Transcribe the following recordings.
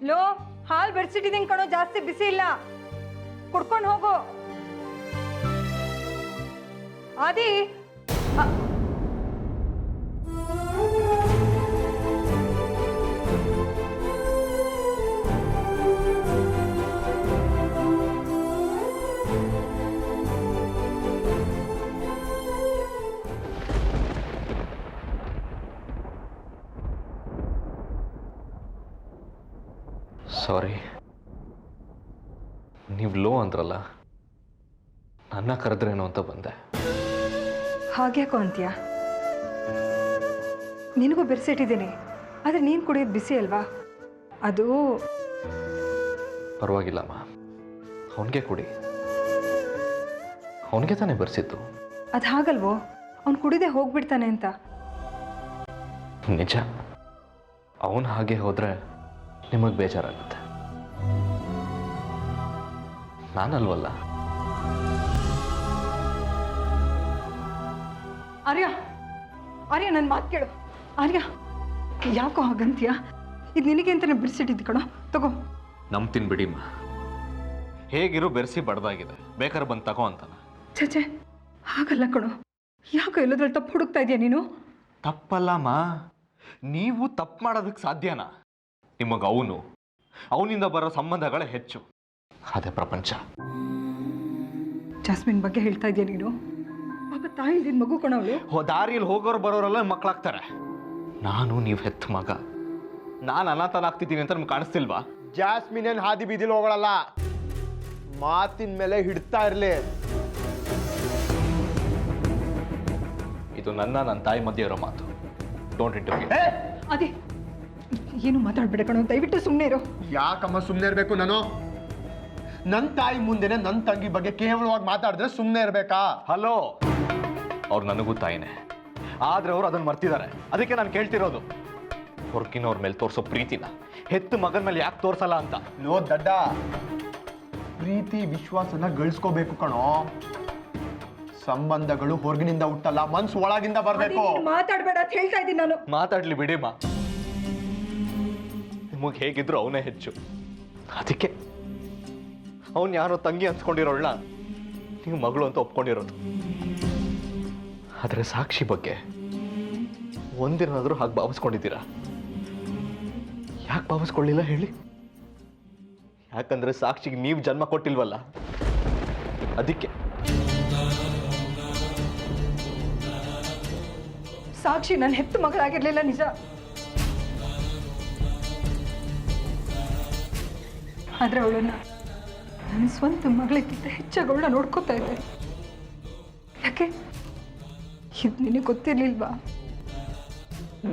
Low ಹಾಲು ಬೆರೆಸಿಟ್ಟಿದ್ದೀನಿ ಕಣೋ, ಜಾಸ್ತಿ ಬಿಸಿ ಇಲ್ಲ, ಕುಡ್ಕೊಂಡು ಹೋಗು. ಆದಿ ಸಾರಿ, ನೀವು ಲೋ ಅಂದ್ರಲ್ಲ, ನನ್ನ ಕರೆದ್ರೇನು ಅಂತ ಬಂದೆ. ಹಾಗ್ಯಾಕೋ ಅಂತೀಯ? ನಿನಗೂ ಬೆರೆಸಿಟ್ಟಿದ್ದೀನಿ, ಆದರೆ ನೀನು ಕುಡಿಯೋದು ಬಿಸಿ ಅಲ್ವಾ? ಅದು ಪರವಾಗಿಲ್ಲಮ್ಮ, ಅವನಿಗೆ ಕುಡಿ, ಅವನಿಗೆ ತಾನೇ ಬೆರೆಸಿದ್ದು. ಅದು ಹಾಗಲ್ವೋ, ಅವ್ನು ಕುಡಿದೇ ಹೋಗ್ಬಿಡ್ತಾನೆ ಅಂತ. ನಿಜ, ಅವನು ಹಾಗೆ ಹೋದರೆ ನಿಮಗೆ ಬೇಜಾರಾಗುತ್ತೆ. ನಾನಲ್ವಲ್ಲ. ಆರ್ಯ, ಆರ್ಯ ನನ್ನ ಮಾತು ಕೇಳು. ಆರ್ಯ, ಯಾಕೋ ಹಾಗಂತೀಯ? ಇದು ನಿನಗೆ ಅಂತಾನೆ ಬಿಡಿಸಿಟ್ಟಿದ್ದು ಕಣೋ, ತಗೋ. ನಂಬ್ತೀನಿ ಬಿಡಿಮ್ಮ, ಹೇಗಿರು ಬೆರೆಸಿ ಬಡ್ದಾಗಿದೆ, ಬೇಕಾದ್ರೆ ಬಂದು ತಗೋ ಅಂತಾನ. ಛೇ, ಹಾಗಲ್ಲ ಕಣೋ. ಯಾಕೋ ಎಲ್ಲದ್ರಲ್ಲಿ ತಪ್ಪು ಹುಡುಕ್ತಾ ಇದೆಯಾ ನೀನು? ತಪ್ಪಲ್ಲಮ್ಮ, ನೀವು ತಪ್ಪು ಮಾಡೋದಕ್ಕೆ ಸಾಧ್ಯನಾ? ನಿಮಗೆ ಅವನಿಂದ ಬರೋ ಸಂಬಂಧಗಳೇ ಹೆಚ್ಚು. ಅದೇ ಪ್ರಪಂಚ. ಜಾಸ್ಮಿನ್ ಬಗ್ಗೆ ಹೇಳ್ತಾ ಇದೆಯಾ ನೀನು? ಪಾಪ ತಾಯಿ ಇಲ್ದಿನ ಮಗು ಕಣವಳು. ದಾರಿಯಲ್ಲಿ ಹೋಗೋರು ಬರೋರೆಲ್ಲ ಮಕ್ಕಳಾಗ್ತಾರೆ. ನಾನು ನೀವು ಹೆತ್ತ ಮಗ, ನಾನು ಅನಾಥನಾಗ್ತಿದ್ದೀನಿ ಅಂತ ನಿಮ್ಗೆ ಕಾಣಿಸ್ತಿಲ್ವಾ? ಜಾಸ್ಮಿನ್ ಏನ್ ಹಾದಿ ಬೀದಿಲಿ ಹೋಗಳಲ್ಲ, ಮಾತಿನ ಮೇಲೆ ಹಿಡ್ತಾ ಇರ್ಲಿ. ಇದು ನನ್ನ ತಾಯಿ ಮಧ್ಯೆ ಇರೋ ಮಾತು. Don't interview. ಅದೇ ಏನು ಮಾತಾಡ್ಬೇಡ ಕಣೋ, ದಯವಿಟ್ಟು ಸುಮ್ಮನೆ ಇರೋ. ಯಾಕಮ್ಮ ಸುಮ್ಮನೆ ಇರ್ಬೇಕು ನಾನು? ನನ್ನ ತಾಯಿ ಮುಂದೆನೆ ನನ್ನ ತಂಗಿ ಬಗ್ಗೆ ಕೇವಲವಾಗಿ ಮಾತಾಡಿದ್ರೆ ಸುಮ್ಮನೆ ಇರ್ಬೇಕಾ? ಹಲೋ, ಅವ್ರು ನನಗೂ ತಾಯಿನೇ, ಆದ್ರೆ ಅವ್ರು ಅದನ್ನ ಮರ್ತಿದ್ದಾರೆ. ಅದಕ್ಕೆ ನಾನು ಕೇಳ್ತಿರೋದು, ಹೊರಗಿನವ್ರ ಮೇಲೆ ತೋರಿಸೋ ಪ್ರೀತಿನ ಹೆತ್ತು ಮಗನ ಮೇಲೆ ಯಾಕೆ ತೋರ್ಸಲ್ಲ ಅಂತ. ಲೋ ದಡ್ಡ, ಪ್ರೀತಿ ವಿಶ್ವಾಸನ ಗಳಿಸ್ಕೋಬೇಕು ಕಣೋ. ಸಂಬಂಧಗಳು ಹೊರಗಿನಿಂದ ಹುಟ್ಟಲ್ಲ, ಮನ್ಸು ಒಳಗಿಂದ ಬರ್ಬೇಕು. ಮಾತಾಡ್ಬೇಡ ಅಂತ ಹೇಳ್ತಾ ಇದ್ದೀನಿ ನಾನು. ಮಾತಾಡ್ಲಿ ಬಿಡಿಮ್ಮ, ನಿಮಗೆ ಹೇಗಿದ್ರು ಅವನೇ ಹೆಚ್ಚು. ಅದಕ್ಕೆ ಅವನು ಯಾರೋ ತಂಗಿ ಅನ್ಸ್ಕೊಂಡಿರೋಳ್ನ ನೀವು ಮಗಳು ಅಂತ ಒಪ್ಕೊಂಡಿರೋದು. ಆದರೆ ಸಾಕ್ಷಿ ಬಗ್ಗೆ ಒಂದಿನಾದ್ರೂ ಹಾಗೆ ಭಾವಿಸ್ಕೊಂಡಿದ್ದೀರಾ? ಯಾಕೆ ಭಾವಿಸ್ಕೊಳ್ಳಿಲ್ಲ ಹೇಳಿ? ಯಾಕಂದ್ರೆ ಸಾಕ್ಷಿಗೆ ನೀವು ಜನ್ಮ ಕೊಟ್ಟಿಲ್ವಲ್ಲ, ಅದಕ್ಕೆ. ಸಾಕ್ಷಿ ನನ್ನ ಹೆತ್ತು ಮಗಳಾಗಿರ್ಲಿಲ್ಲ, ನಿಜ. ಆದ್ರೆ ಅವಳನ್ನ ನನ್ನ ಸ್ವಂತ ಮಗಳಿಗಿಂತ ಹೆಚ್ಚಾಗಿ ಅವಳನ್ನ ನೋಡ್ಕೋತಾ ಇದ್ದೆ. ಯಾಕೆ? ಇದು ನಿನಗೆ ಗೊತ್ತಿರ್ಲಿಲ್ವಾ?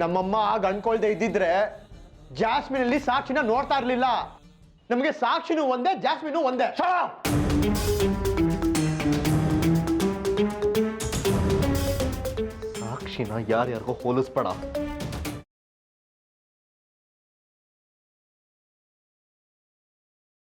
ನಮ್ಮಮ್ಮ ಆಗ ಅನ್ಕೊಳ್ದೆ ಇದ್ದಿದ್ರೆ ಜಾಸ್ಮಿನ್ ಅಲ್ಲಿ ಸಾಕ್ಷಿನ ನೋಡ್ತಾ ಇರ್ಲಿಲ್ಲ. ನಮಗೆ ಸಾಕ್ಷಿನೂ ಒಂದೇ, ಜಾಸ್ಮಿನು ಒಂದೇ. ಸಾಕ್ಷಿನ ಯಾರ್ಯಾರಿಗೋ ಹೋಲಿಸ್ಬೇಡ.